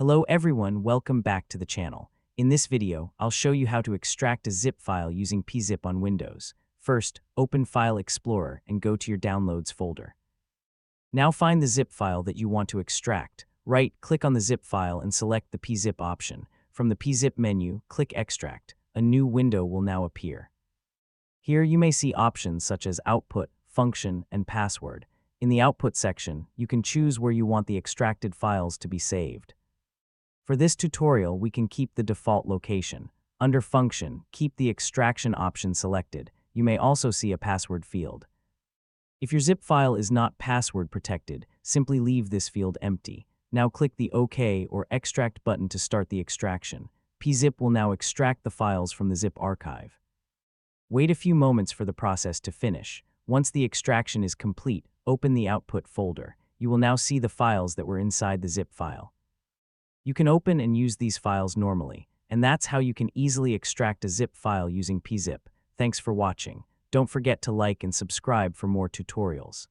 Hello everyone, welcome back to the channel. In this video, I'll show you how to extract a zip file using PeaZip on Windows. First, open File Explorer and go to your Downloads folder. Now find the zip file that you want to extract. Right-click on the zip file and select the PeaZip option. From the PeaZip menu, click Extract. A new window will now appear. Here you may see options such as Output, Function, and Password. In the Output section, you can choose where you want the extracted files to be saved. For this tutorial, we can keep the default location. Under Function, keep the extraction option selected. You may also see a password field. If your zip file is not password protected, simply leave this field empty. Now click the OK or Extract button to start the extraction. PeaZip will now extract the files from the zip archive. Wait a few moments for the process to finish. Once the extraction is complete, open the Output folder. You will now see the files that were inside the zip file. You can open and use these files normally, and that's how you can easily extract a zip file using PeaZip. Thanks for watching. Don't forget to like and subscribe for more tutorials.